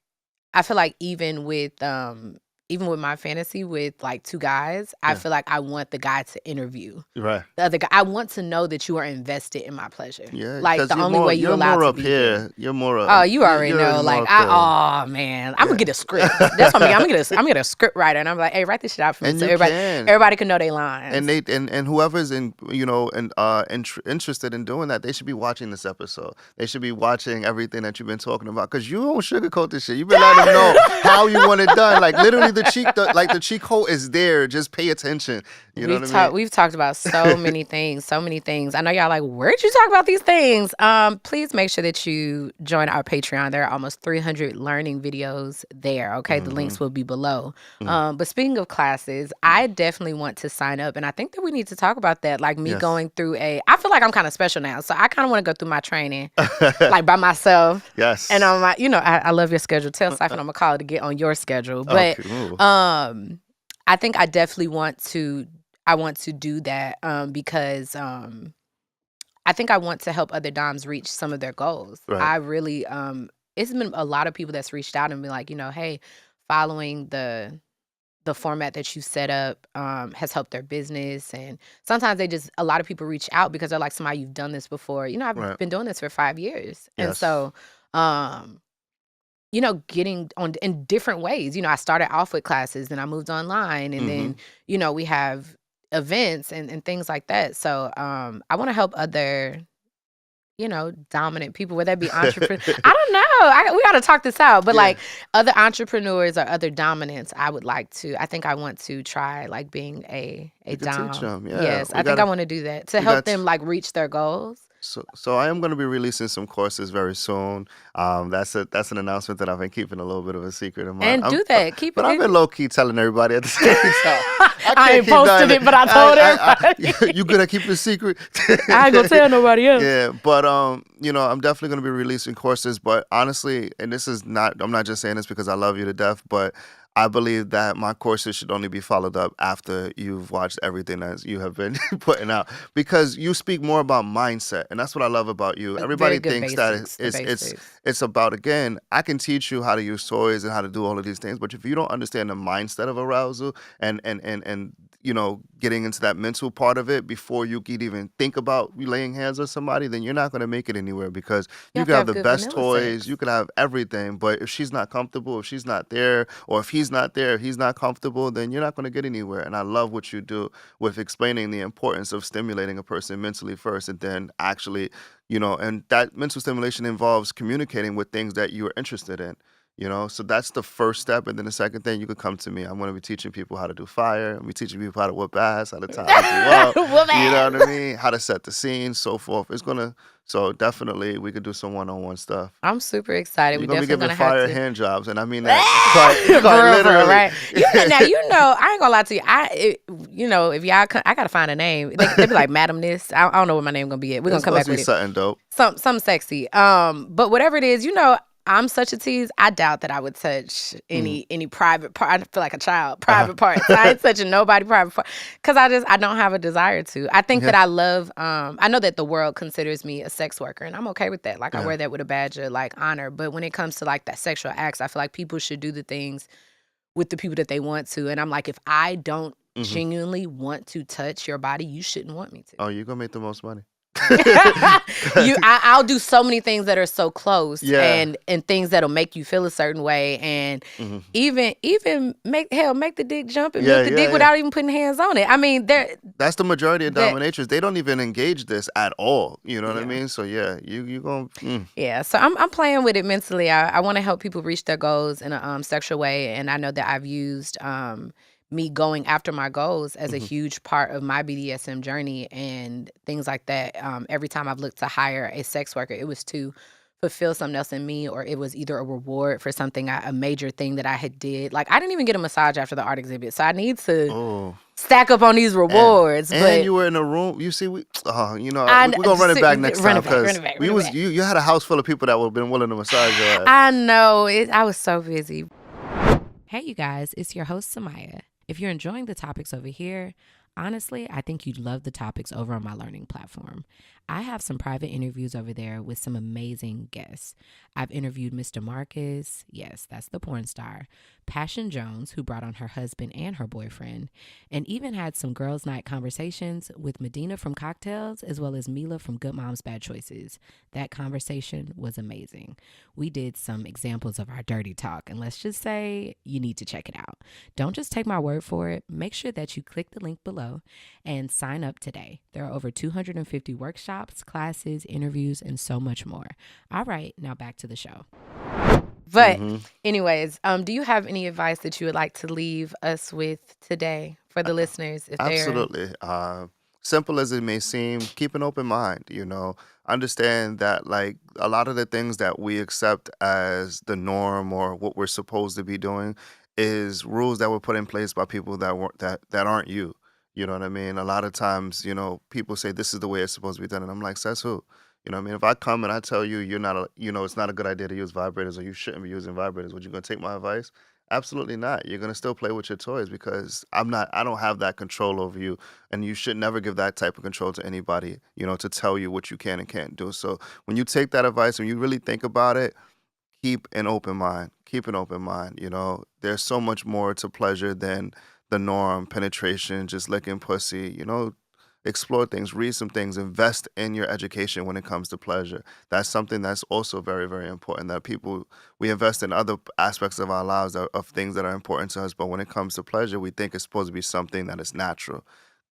I feel like even with my fantasy with like two guys, I Yeah. feel like I want the guy to interview Right. the other guy. I want to know that you are invested in my pleasure. Yeah, Like, because the only way you you're allowed more to up be there. here. You're more Oh, you already you're know. more Like, up there. oh man, I'm gonna Yeah. get a script. That's what I mean. I'm gonna get a script writer, and I'm like, hey, write this shit out for me, And so you can. everybody can know their lines. And and whoever's interested in doing that, they should be watching this episode. They should be watching everything that you've been talking about, because you don't sugarcoat this shit. You've been letting them know how you want it done. Like literally, the cheat code is there. Just pay attention. You know what I mean? We've talked about so many things, so many things. I know y'all like, where'd you talk about these things? Please make sure that you join our Patreon. There are almost 300 learning videos there. Okay, the links will be below. Mhm. But speaking of classes, I definitely want to sign up, and I think that we need to talk about that. Like me Yes. going through I feel like I'm kind of special now, so I kind of want to go through my training like by myself. Yes. And I'm like, I love your schedule. Tell Siphon I'm gonna call it to get on your schedule. But Okay. Ooh. I think I definitely want to do that because I think I want to help other doms reach some of their goals. Right. I really it's been a lot of people that's reached out and been like, hey, following the format that you set up has helped their business. And sometimes a lot of people reach out because they're like, somebody, you've done this before. I've Right. been doing this for 5 years. And Yes. so getting on in different ways. I started off with classes, then I moved online, and then, we have events and things like that. So I want to help other, dominant people, whether that be entrepreneurs. I don't know. We got to talk this out. But Yeah. like other entrepreneurs or other dominants, I think I want to try like being a You could dom. teach 'em, yeah. Yes, We I think I gotta- want to do that to we help got- them like reach their goals. So I am going to be releasing some courses very soon. That's an announcement that I've been keeping a little bit of a secret of mine. And do that. Keep But I've it. been low key telling everybody at the same time. I I can't ain't keep posted doing it, but I told everybody. You good at keeping a secret? I ain't gonna tell nobody else. Yeah, but I'm definitely going to be releasing courses. But honestly, and this is not, I'm not just saying this because I love you to death, but I believe that my courses should only be followed up after you've watched everything that you have been putting out, because you speak more about mindset, and that's what I love about you. Very Everybody good thinks that basics. The basics. it's about, again, I can teach you how to use toys and how to do all of these things, but if you don't understand the mindset of arousal and getting into that mental part of it before you could even think about laying hands on somebody, then you're not going to make it anywhere, because You you have can to have have the good best vanilla toys, sex. you can have everything, but if she's not comfortable, if she's not there, or if he's not there, if he's not comfortable, then you're not going to get anywhere. And I love what you do with explaining the importance of stimulating a person mentally first, and then actually, and that mental stimulation involves communicating with things that you're interested in. So that's the first step, and then the second thing, you could come to me. I'm going to be teaching people how to do fire. I'm be teaching people how to whoop ass, how to tie people up. Whoop You know ass. what I mean? How to set the scene, so forth. So definitely we could do some one-on-one stuff. I'm super excited. We You're gonna be definitely giving gonna have fire to. hand jobs, and I mean that quite For real, literally. right? Now I ain't gonna lie to you. If y'all, I gotta find a name. They be like Madam this. I don't know what my name gonna be. We're gonna It's come supposed back to be with it. something dope. Some sexy. But whatever it is, I'm such a tease. I doubt that I would touch any private part. I feel like a child. Private parts. I ain't touching nobody private part because I don't have a desire to. I think that Yeah. I love. I know that the world considers me a sex worker, and I'm okay with that. Like I Yeah. wear that with a badge of like honor. But when it comes to like that sexual acts, I feel like people should do the things with the people that they want to. And I'm like, if I don't Mhm. genuinely want to touch your body, you shouldn't want me to. Oh, you're gonna make the most money. I'll do so many things that are so close, Yeah. and things that'll make you feel a certain way, and Mhm. even make the dick jump and Yeah, make the dick yeah. without even putting hands on it. I mean, That's the majority of That- dominatrix. They don't even engage this at all. You know what I Yeah. mean? So yeah, you gonna. Yeah, so I'm playing with it mentally. I want to help people reach their goals in a sexual way, and I know that I've used me going after my goals as a Mhm. huge part of my BDSM journey and things like that. Every time I've looked to hire a sex worker, it was to fulfill something else in me, or it was either a reward for something, a major thing that I had did. Like I didn't even get a massage after the art exhibit, so I need to Oh. stack up on these rewards. And but you were in a room. You see, we're I- gonna run it back next run time, it back, run because it back, we run it was back. you had a house full of people that would have been willing to massage your ass. I know it. I was so busy. Hey, you guys, it's your host, Samaya. If you're enjoying the topics over here, honestly, I think you'd love the topics over on my learning platform. I have some private interviews over there with some amazing guests. I've interviewed Mr. Marcus, yes, that's the porn star, Passion Jones, who brought on her husband and her boyfriend, and even had some girls' night conversations with Medina from Cocktails as well as Mila from Good Moms Bad Choices. That conversation was amazing. We did some examples of our dirty talk, and let's just say you need to check it out. Don't just take my word for it. Make sure that you click the link below and sign up today. There are over 250 workshops, classes, interviews, and so much more. All right, now back to the show. But anyways, do you have any advice that you would like to leave us with today for the listeners? If Absolutely. Simple as it may seem, keep an open mind. Understand that like a lot of the things that we accept as the norm or what we're supposed to be doing is rules that were put in place by people that weren't that aren't you. You know what I mean? A lot of times, people say this is the way it's supposed to be done, and I'm like, says who? You know what I mean? If I come and I tell you it's not a good idea to use vibrators, or you shouldn't be using vibrators, would you gonna take my advice? Absolutely not. You're gonna still play with your toys, because I don't have that control over you, and you should never give that type of control to anybody, to tell you what you can and can't do. So when you take that advice, when you really think about it, keep an open mind. Keep an open mind. There's so much more to pleasure than the norm, penetration, just licking pussy. Explore things, read some things, invest in your education when it comes to pleasure. That's something that's also very, very important, that we invest in other aspects of our lives of things that are important to us. But when it comes to pleasure, we think it's supposed to be something that is natural.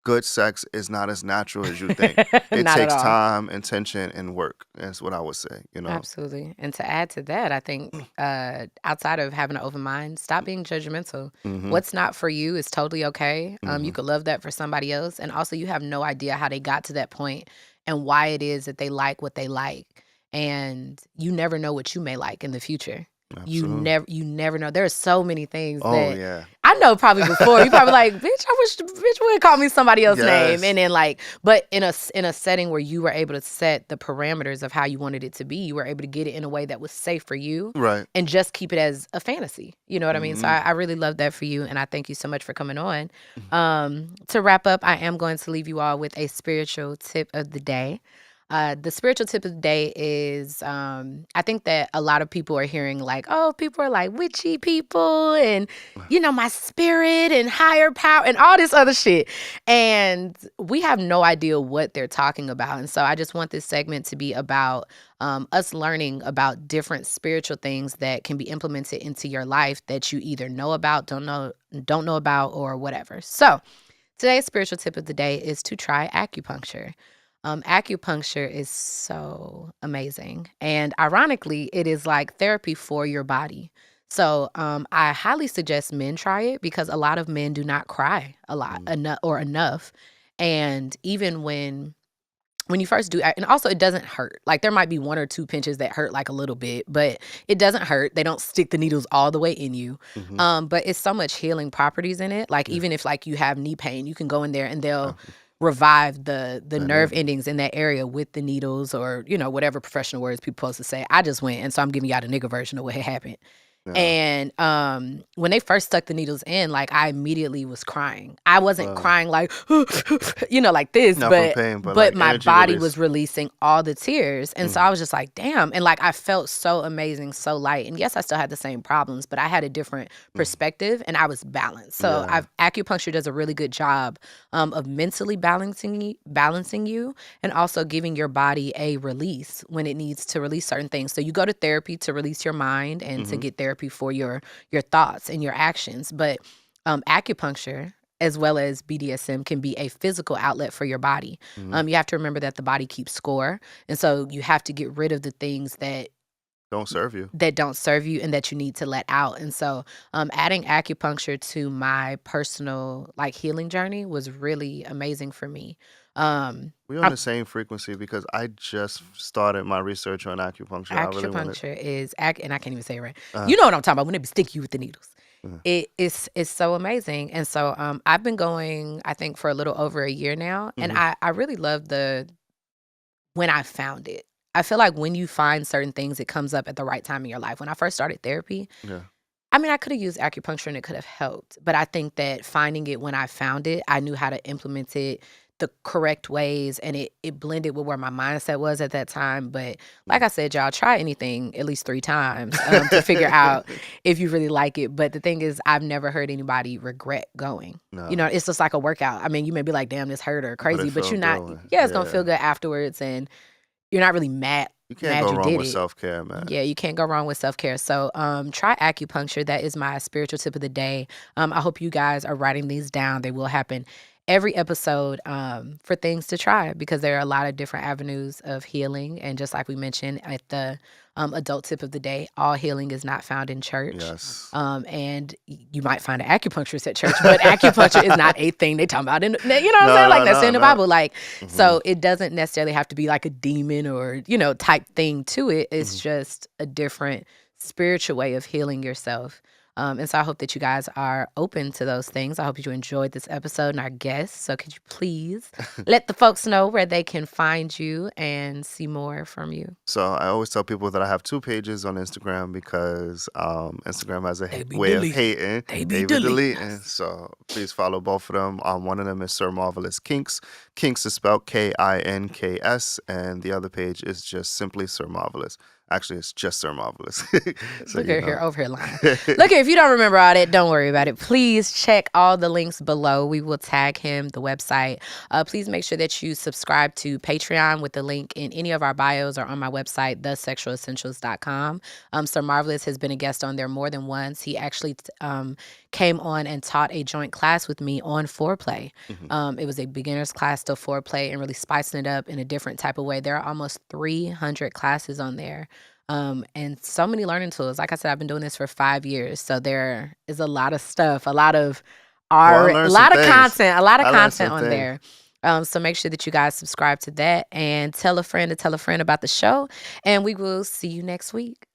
Good sex is not as natural as you think. It Not at takes all. time, intention, and work. That's what I would say. Absolutely. And to add to that, I think outside of having an open mind, stop being judgmental. Mhm. What's not for you is totally okay. You Mhm. could love that for somebody else. And also, you have no idea how they got to that point and why it is that they like what they like. And you never know what you may like in the future. You Absolutely. never know. There are so many things Oh that yeah. I know probably before. You probably like, bitch, I wish the bitch would call me somebody else's name. Yes. And then like, but in a setting where you were able to set the parameters of how you wanted it to be, you were able to get it in a way that was safe for you Right. and just keep it as a fantasy. You know what I mean? So Hmm. I really love that for you. And I thank you so much for coming on. To wrap up, I am going to leave you all with a spiritual tip of the day. The spiritual tip of the day is I think that a lot of people are hearing like, oh, people are like witchy people and, my spirit and higher power and all this other shit. And we have no idea what they're talking about. And so I just want this segment to be about us learning about different spiritual things that can be implemented into your life that you either know about, don't know about, or whatever. So today's spiritual tip of the day is to try acupuncture. Acupuncture is so amazing. And ironically, it is like therapy for your body. So I highly suggest men try it because a lot of men do not cry a lot enough. And even when you first do, and also it doesn't hurt. Like there might be one or two pinches that hurt like a little bit, but it doesn't hurt. They don't stick the needles all the way in you. Hmm. But it's so much healing properties in it. Like Yeah. even if like you have knee pain, you can go in there and they'll Uh, revive the that nerve is. endings in that area with the needles or, whatever professional words people supposed to say. I just went, and so I'm giving y'all the nigga version of what had happened. Yeah. And when they first stuck the needles in, like I immediately was crying. I wasn't Wow. crying like, like this, Not from but pain, but like my energy body release. was releasing all the tears. And so I was just like, damn. And like I felt so amazing, so light. And yes, I still had the same problems, but I had a different perspective and I was balanced. So Yeah. acupuncture does a really good job of mentally balancing you and also giving your body a release when it needs to release certain things. So you go to therapy to release your mind and to Hmm. get therapy for your thoughts and your actions. But acupuncture, as well as BDSM, can be a physical outlet for your body. Hmm. You have to remember that the body keeps score. And so you have to get rid of the things that Don't serve you. don't serve you and that you need to let out. And so adding acupuncture to my personal like healing journey was really amazing for me. We're on I- the same frequency because I just started my research on acupuncture. I really wanted. Acupuncture is and I can't even say it right. Uh, You know what I'm talking about when they be stick you with the needles. uh, It's so amazing. And so I've been going, I think, for a little over a year now. And mhm. I really love when I found it. I feel like when you find certain things, it comes up at the right time in your life. When I first started therapy, Yeah. I mean, I could have used acupuncture and it could have helped, but I think that finding it when I found it, I knew how to implement it the correct ways and it blended with where my mindset was at that time. But like I said, y'all, try anything at least 3 times to figure out if you really like it. But the thing is, I've never heard anybody regret going. No. It's just like a workout. I mean, you may be like, damn, this hurt or But crazy, it but felt you're not, good. yeah, it's going to Yeah. feel good afterwards. And you're not really mad You can't go you wrong did with it. self-care, man. Yeah, you can't go wrong with self-care. So try acupuncture. That is my spiritual tip of the day. I hope you guys are writing these down. They will happen every episode for things to try because there are a lot of different avenues of healing. And just like we mentioned at the adult tip of the day, all healing is not found in church. Yes. And you might find an acupuncturist at church, but acupuncture is not a thing they talk about. You know what I'm No, saying? Like no, that's no, in the no. Bible. Like, Mhm. so it doesn't necessarily have to be like a demon or, type thing to it. It's just a different spiritual way of healing yourself. And so I hope that you guys are open to those things. I hope that you enjoyed this episode and our guests. So could you please let the folks know where they can find you and see more from you? So I always tell people that I have 2 pages on Instagram because Instagram has a They be way of deleting. hating. They be deleting us. So please follow both of them. One of them is Sir Marvelous Kinks. Kinks is spelled Kinks, and the other page is just simply Sir Marvelous. Actually, it's just Sir Marvelous. So Look you at know. here, over here lying. Look here, if you don't remember all that, don't worry about it. Please check all the links below. We will tag him, the website. Please make sure that you subscribe to Patreon with the link in any of our bios or on my website, thesexualessentials.com. Sir Marvelous has been a guest on there more than once. He actually came on and taught a joint class with me on foreplay. It was a beginner's class to foreplay and really spicing it up in a different type of way. There are almost 300 classes on there. And so many learning tools. Like I said, I've been doing this for 5 years. So there is a lot of stuff, a lot of I art, learned a some lot of things. content, I learned on some things. there. So make sure that you guys subscribe to that and tell a friend to tell a friend about the show. And we will see you next week.